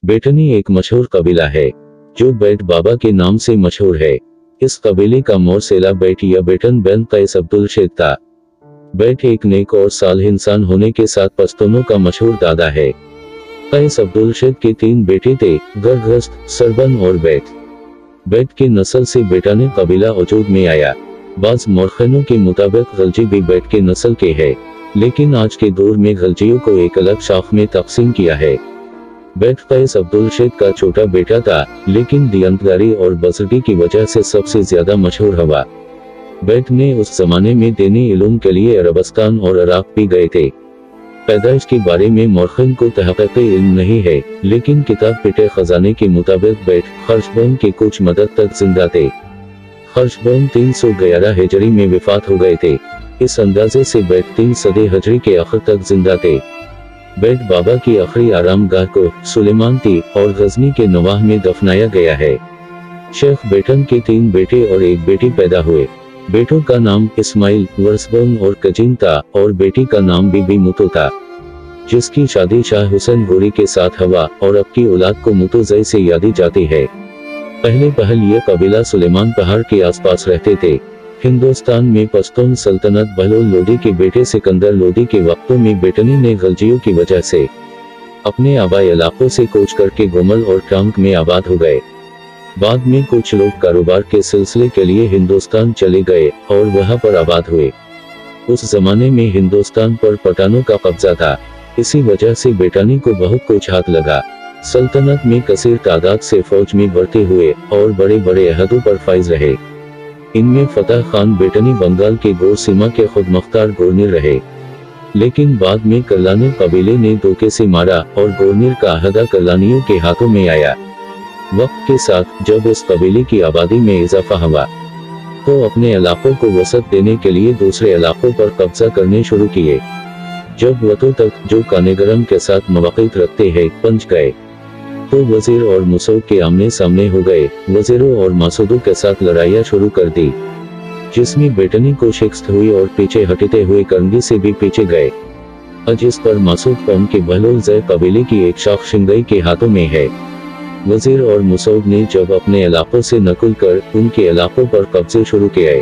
Bettany एक मशहूर कबीला है जो बैट बाबा के नाम से मशहूर है। इस कबीले का मोरसेला बैट या बेटन बिन कैस अब्दुल शेख था। बैट एक नेक और सालेह इंसान होने के साथ पश्तूनों का मशहूर दादा है। कैस अब्दुल शेख के 3 बेटे थे, गरगस्त, सरबन और बैट। बैट की नस्ल से बेटानी कबीला वजूद में आया। बाज़ मौरखिनों के मुताबिक गलजी भी बैट के नस्ल के है, लेकिन आज के दौर में गलजियों को एक अलग शाख में तकसीम किया है। बैट कैस अब्दुल शेख का छोटा बेटा था, लेकिन दियनतदारी और बज़र्गी की वजह से सबसे ज्यादा मशहूर हुआ। बैट ने उस जमाने में दीनी इल्म के लिए अरबस्तान और इराक भी गए थे। पैदाइश के बारे में मौरखिन को तहक़ीक़ी इल्म नहीं है, लेकिन किताब पिटे खजाने के मुताबिक बैट खर्शबौन के कुछ मदद तक जिंदा थे। खर्शबौन 311 हिजरी में वफात हो गए थे। इस अंदाजे से बैट 3 सदी हिजरी के आखिर तक जिंदा थे। बैट बाबा की आखिरी आरामगाह को सुलेमान ती और गजनी के नवाह में दफनाया गया है। शेख बेटन के 3 बेटे और एक बेटी पैदा हुए। बेटों का नाम इस्माइल, वर्सबोन और कजीन था और बेटी का नाम बीबी मुतो था, जिसकी शादी शाह हुसैन गोरी के साथ हुआ और अब की औलाद को मुतोज़ई से यादी जाती है। पहले ये कबीला सुलेमान पहाड़ के आसपास रहते थे। हिंदुस्तान में पश्तून सल्तनत बहलोल लोदी के बेटे सिकंदर लोदी के वक्तों में बेटनी ने गलजियों की वजह से अपने आबाई इलाकों से कूच करके गोमल और टांग में आबाद हो गए। बाद में कुछ लोग कारोबार के सिलसिले के लिए हिंदुस्तान चले गए और वहां पर आबाद हुए। उस जमाने में हिंदुस्तान पर पठानों का कब्जा था, इसी वजह से बेटानी को बहुत कुछ हाथ लगा। सल्तनत में कसीर तादाद से फौज में बढ़ते हुए और बड़े बड़े अहदों पर फाइज रहे। इनमें फतह खान बेटनी बंगाल के गोर सीमा के खुद मुख्तार गवर्नर रहे, लेकिन बाद में कर्लानी कबीले ने धोखे से मारा और गवर्नर का अहदा कर्लानियों के हाथों में आया। वक्त के साथ जब इस कबीले की आबादी में इजाफा हुआ तो अपने इलाकों को वसत देने के लिए दूसरे इलाकों पर कब्जा करने शुरू किए। जब वतों तक जो कानेगरम के साथ मवाक़ित रखते हैं पहुंच गए तो वजीर और मुसौद के आमने सामने हो गए। वजीरों और मासूदों के साथ लड़ाइयाँ शुरू कर दी, जिसमें बेटनी को शिकस्त हुई और पीछे हटते हुए करंगी से भी पीछे गए। आज इस पर मासूद कौम के बहलोल ज़ै कबीले की एक शाख शिंगई के हाथों में है। वजीर और मुसौद ने जब अपने इलाकों से नकुल कर उनके इलाकों पर कब्जे शुरू किए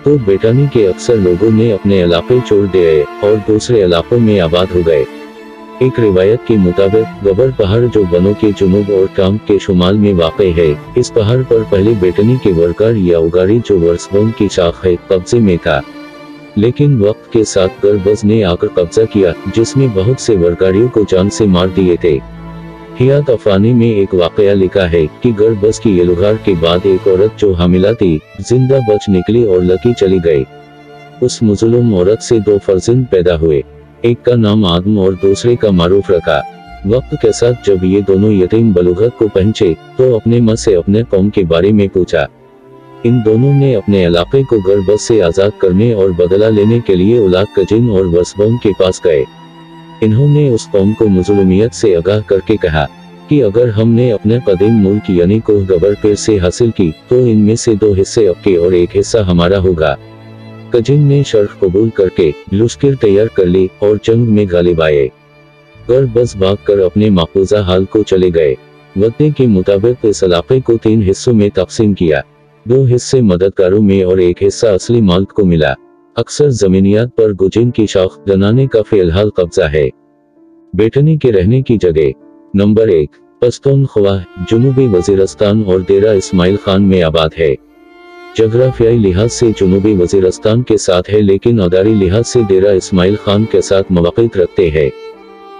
तो बेटानी के अक्सर लोगों ने अपने इलाके छोड़ दिए और दूसरे इलाकों में आबाद हो गए। एक रिवायत के मुताबिक गबर पहाड़ जो बनों के जुनूब और टांग के शुमाल में वाक़ है, इस पहाड़ पर पहले बेटनी के वर्कार या उगारी जो वर्सबोन की शाख है कब्जे में था, लेकिन वक्त के साथ गरबज ने आकर कब्जा किया, जिसमें बहुत से वर्कारियों को जान से मार दिए थे। हियात अफानी में एक वाकया लिखा है कि गरबज की येलुगार के बाद एक औरत जो हामिला थी जिंदा बच निकली और लकी चली गई। उस मुज़लूम औरत से 2 फर्जंद पैदा हुए, एक का नाम आदम और दूसरे का मारूफ रखा। वक्त के साथ जब ये दोनों यतीम बलूगत को पहुंचे तो अपने माँ से अपने कौम के बारे में पूछा। इन दोनों ने अपने इलाके को गरबज से आज़ाद करने और बदला लेने के लिए औलाद कजिन और वसबोन के पास गए। इन्होंने उस कौम को मुज़लुमियत से आगाह करके कहा कि अगर हमने अपने कदीम मुल्क यानी कोह गबर पीर से हासिल की तो इनमें से 2 हिस्से आपके और एक हिस्सा हमारा होगा। कजिन ने शर्त कबूल करके लश्कर तैयार कर ली और जंग में गालिब आए। गरबज भाग कर अपने महफूजा हाल को चले गए। वक़्त के मुताबिक इस इलाके को 3 हिस्सों में तकसीम किया, 2 हिस्से मददगारों में और एक हिस्सा असली मालिक को मिला। अक्सर जमीनियात पर गुजिन की शाख दनाने का फिलहाल कब्जा है। बेटनी के रहने की जगह नंबर 1 पश्तूनख्वा जुनूबी वजीरस्तान और डेरा इस्माइल खान में आबाद है। जगराफियाई लिहाज से जुनूबी वजीरस्तान के साथ है, लेकिन अदारी लिहाज से डेरा इस्माइल खान के साथ मवाक़ित रखते हैं।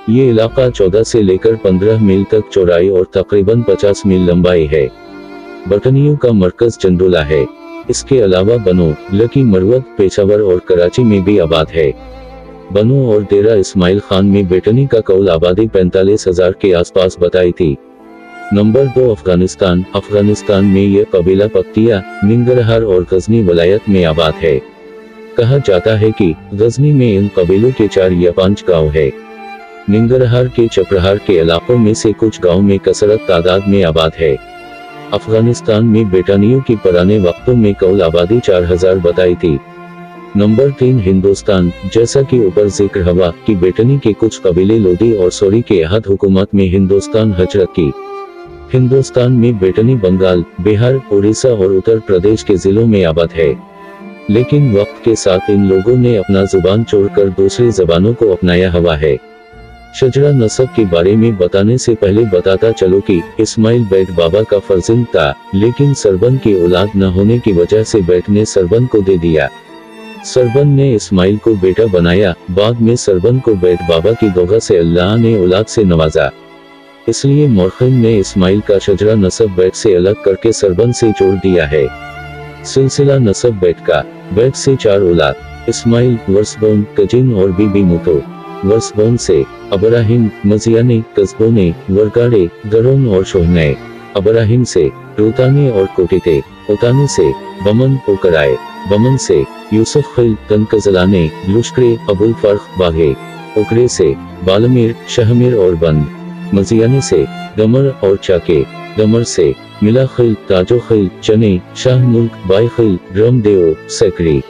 ये इलाका 14 से लेकर 15 मील तक चौड़ाई और तकरीबन 50 मील लंबाई है। बटनियों का मरकज चंदोला है। इसके अलावा बनो, लकी मरवत, पेशावर और कराची में भी आबाद है। बनो और डेरा इस्माइल खान में बेटनी का कौल आबादी 45,000 के आसपास बताई थी। नंबर 2 अफगानिस्तान। अफगानिस्तान में यह कबीला पख्तिया, निंगरहार और गजनी वलायत में आबाद है। कहा जाता है कि गजनी में इन कबीलों के 4 या 5 गाँव है। निंगरहार के चपरहार के इलाकों में से कुछ गाँव में कसरत तादाद में आबाद है। अफगानिस्तान में बेटानियों की पुराने वक्तों में कौल आबादी 4000 बताई थी। नंबर 3 हिंदुस्तान। जैसा कि ऊपर जिक्र हुआ कि बेटनी के कुछ कबीले लोदी और सोरी के अहद हुकूमत में हिंदुस्तान हजरत की। हिंदुस्तान में बेटनी बंगाल, बिहार, उड़ीसा और उत्तर प्रदेश के जिलों में आबाद है। लेकिन वक्त के साथ इन लोगों ने अपना जुबान छोड़कर दूसरी जबानों को अपनाया हुआ है। शजरा नसब के बारे में बताने से पहले बताता चलो कि इस्माइल बेट बाबा का फर्जंद था, लेकिन सरबन की औलाद न होने की वजह से बेट ने सरबन को दे दिया। सरबन ने इस्माइल को बेटा बनाया। बाद में सरबन को बेट बाबा की दुआ से अल्लाह ने औलाद से नवाजा। इसलिए मौरखिन ने इस्माइल का शजरा नसब बेट से अलग करके सरबन से जोड़ दिया है। सिलसिला नसब बेट का। बेट से 4 औलाद, इस्माइल, वर्सबोन, कजिन और बीबी मुतो। वर्सबोन से अब्राहिम, मजियाने, कस्बोने, वर्गाड़े, गरोन और शोहने। अब्राहिम से रूताने और कोटिते। उताने से बमन, ओकराए। बमन से यूसुफ खिल, तनकजलाने, लुश्करे, अबुल फर्ख, बागे। ओकरे से बालमीर, शहमीर और बंद। मजियाने से गमर और चाके। गमर से मिला खिल, ताजो खिल, चने, शाह मुल्क, बाई खिल, रमदेओ, सकरी।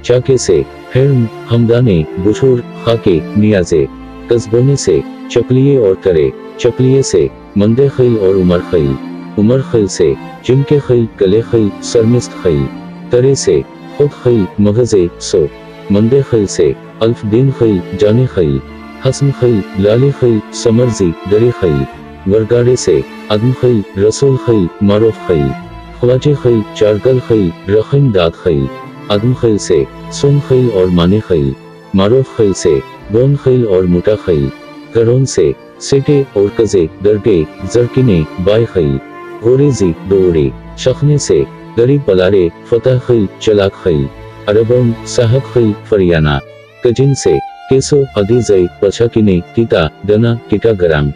चाके से हिरम, हमदाने, बुशूर, खाके, नियाजे। कस्बोने से चकलिए और करे। चकलिए से मंदे खिल और उमर खिल। उमर खिल से जिनके खिल, कले खिल, सरमिस्त खिल। तरे से खुद खिल, मगजे, सो। मंदे खिल से अल्फदीन खिल, जाने खिल। हसन खिल, लाली खिल, समरजी, दरी खिल। वर्गाड़े से अदम खिल, रसूल खिल, मारूफ खिल। ख्वाजे खिल, चारगल खिल, रखिन दाद खिल। अदम खिल से सुन खिल और माने खिल। मारूफ खिल से गोन खिल और मुटा खिल। करोन से सिटे और कजे, दरगे, जरकिने, बाई खिल। गोरेजी, दोरे। शखने से गरीब पलारे, फतह खिल, चलाक खिल। अरबों, साहब खिल, फरियाना। कजिन से केसो, अदीजई, पछाकिने, तीता, दना, किटा गराम।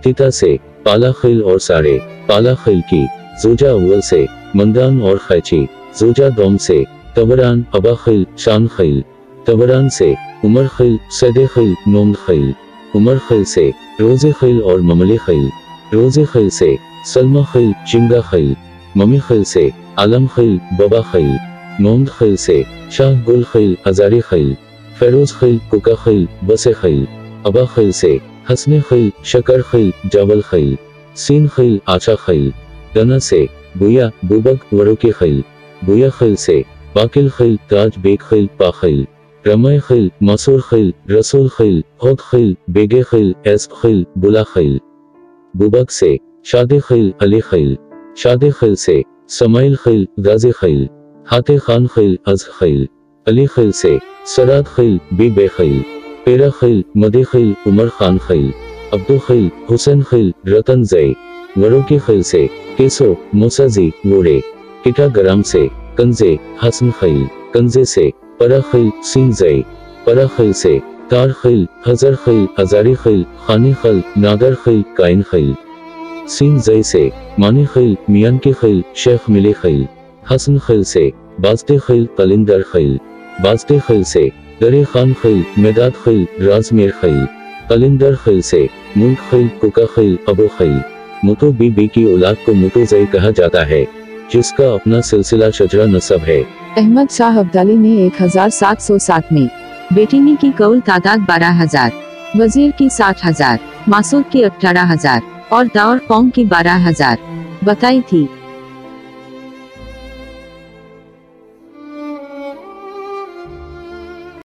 तीता से पाला खिल और सारे। पाला खिल की। जोजा अव्वल से मंदान और खैची। जोजा दोम से तबरान, अबा खिल, शान खिल। तबरान से उमर खिल, सदे खिल, नोम खिल। उमर खिल से रोजे खिल और ममले खिल। रोजे खिल से सलमा खिल, चिंगा खिल। ममी खिल से आलम खिल, बबा खिल। नोंद खिल से शाह गुल खिल, हजारी खिल। फेरोज खिल, कुका खिल, बसे खिल। अबा खिल से हसने खिल, शकर खिल, जावल खिल। सीन खिल, आचा खिल। दना से बुया, बुबक, वरुके खिल। बुया खिल से बाकिल खिल, ताज बेग खिल, पाखिल। रमय खिल, मसूर खिल, रसूल खिल, खुद खिल, बेगे खिल, एस खिल, बुला खिल। बुबक से शादे खिल, अली खिल। शादे खिल से समाइल खिल, गाजी खिल। हाते खान खिल, अज खिल। अली खिल से सराद खिल, बीबे खिल। पेरा खिल, मदे खिल, उमर खान खिल। अब्दु खिल, हुसैन खिल, रतन जई। वरुके खिल से केसो, मुसाजी, वोरे। किटा गराम से कंजे, हसन खिल। कंजे से परा खिल, सीन जई। परा खिल से तार खिल, हजर खिल, हजारी खिल, खानी खिल, नागर खिल, काइन खिल। सीन जई से मानी खिल, मियान के खिल, शेख मिले खिल। हसन खिल से बास्ते खिल, कलिंदर खिल। बास्ते खिल से दरे खान खिल, मेदाद खिल, राजमेर खिल। कलिंदर खिल से मुल्क खिल, कुका खिल, अबू खिल। मुतो बीबी की औलाद को मुतो जई कहा जाता है, जिसका अपना सिलसिला शजरा नसब है। अहमद शाह अब्दाली ने 1707 में बेटिनी की कौल तादाद 12,000, वजीर की 60,000, मासूद की 18,000 और दावर कौम की 12,000 बताई थी।